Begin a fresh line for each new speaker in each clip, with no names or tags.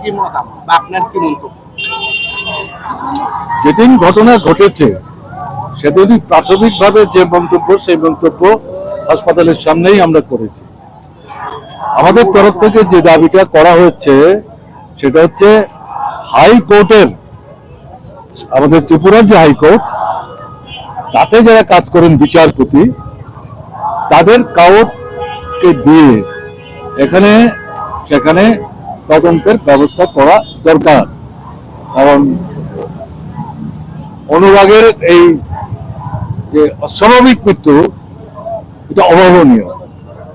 কি মতামত বা আপনার কি মন্তব্য?
যেদিন ঘটনা ঘটেছে সেদিনই প্রাথমিকভাবে যে মন্তব্য সেই মন্তব্য হাসপাতালের সামনেই আমরা করেছি। আমাদের তরফ থেকে যে দাবিটা করা হচ্ছে সেটা হচ্ছে হাইকোর্টের, আমাদের ত্রিপুরার যে হাইকোর্ট, তাতে যারা কাজ করেন বিচারপতি, তাদের কাউকে দিয়ে এখানে সেখানে তদন্তের ব্যবস্থা করা দরকার। কারণ অনুরাগের এই যে অস্বাভাবিক মৃত্যু, এটা অভাবনীয়।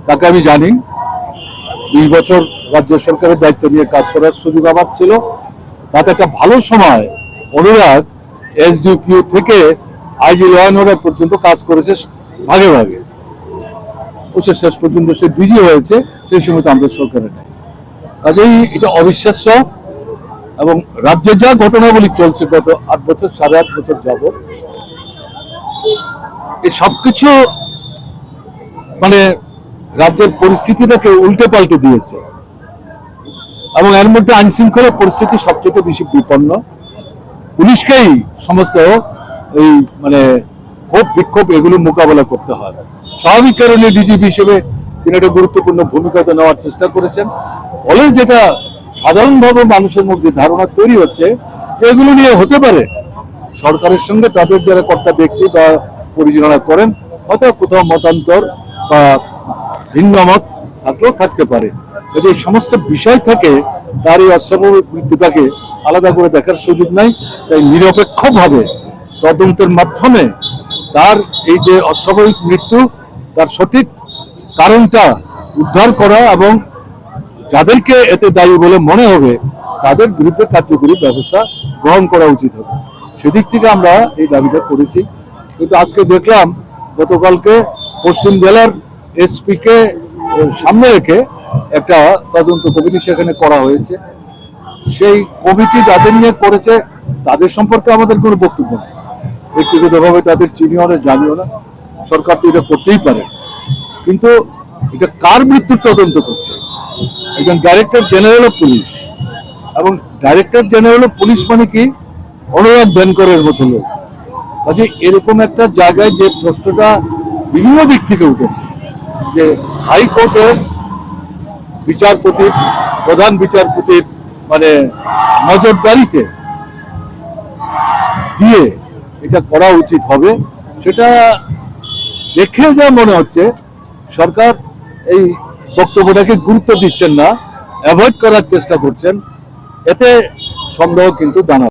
তাকে আমি জানি, 20 বছর রাজ্য সরকারের দায়িত্ব নিয়ে কাজ করার সুযোগ আমার ছিল। তাতে একটা ভালো সময় অনুরাগ এসডিপিও থেকে আইজি ল অ্যান্ড অর্ডার পর্যন্ত কাজ করেছে ভাগে ভাগে। শেষ পর্যন্ত সে ডিজি হয়েছে, সেই সময় তো আমাদের সরকারের নেই। কাজেই এটা অবিশ্বাস্য। এবং রাজ্যে যা ঘটনাবলী চলছে গত 8 বছর, 8.5 বছর যাবত, এই সবকিছু মানে রাজ্যের পরিস্থিতিটাকে উল্টে পাল্টে দিয়েছে। এবং এর মধ্যে আইন শৃঙ্খলা পরিস্থিতি সবচেয়ে বেশি বিপন্ন। পুলিশকেই সমস্ত এই মানে ক্ষোভ বিক্ষোভ এগুলো মোকাবেলা করতে হয়। স্বাভাবিক কারণে ডিজিপি হিসেবে তিনি একটা গুরুত্বপূর্ণ ভূমিকা নেওয়ার চেষ্টা করেছেন। ফলে যেটা সাধারণভাবে মানুষের মধ্যে ধারণা তৈরি হচ্ছে যে এগুলো নিয়ে হতে পারে সরকারের সঙ্গে তাদের যারা কর্তা ব্যক্তি বা পরিচালনা করেন হয়তো কোথাও মতান্তর বা ভিন্ন মত থাকলেও থাকতে পারে। যদি এই সমস্ত বিষয় থেকে তার এই অস্বাভাবিক মৃত্যুটাকে আলাদা করে দেখার সুযোগ নাই। তাই নিরপেক্ষভাবে তদন্তের মাধ্যমে তার এই যে অস্বাভাবিক মৃত্যু, তার সঠিক কারণটা উদ্ধার করা এবং যাদেরকে এতে দায়ী বলে মনে হবে তাদের বিরুদ্ধে কার্যকরী ব্যবস্থা গ্রহণ করা উচিত হবে। সেদিক থেকে আমরা এই দাবিটা করেছি। কিন্তু আজকে দেখলাম গতকালকে পশ্চিম জেলার এসপিকে সামনে রেখে একটা তদন্ত কমিটি সেখানে করা হয়েছে। সেই কমিটি যাদের নিয়ে করেছে তাদের সম্পর্কে আমাদের কোনো বক্তব্য নেই। ব্যক্তিগতভাবে তাদের চিনিও না, জানিও না। সরকার তো এটা করতেই পারে, কিন্তু এটা কার মৃত্যুর তদন্ত করছে? একজন ডাইরেক্টর জেনারেল অফ পুলিশ, এবং ডাইরেক্টর জেনারেল অফ পুলিশ মানে কি অনুরাগ ধ্যানকরের মতো লোক। কাজে এরকম একটা জায়গায় যে প্রশ্নটা বিভিন্ন দিক থেকে উঠেছে যে হাইকোর্টের বিচারপতি, প্রধান বিচারপতির মানে নজরদারিতে দিয়ে এটা করা উচিত হবে, সেটা দেখে যা মনে হচ্ছে সরকার এই বক্তব্যটাকে গুরুত্ব দিচ্ছেন না, অ্যাভয়েড করার চেষ্টা করছেন। এতে সন্দেহ কিন্তু জানা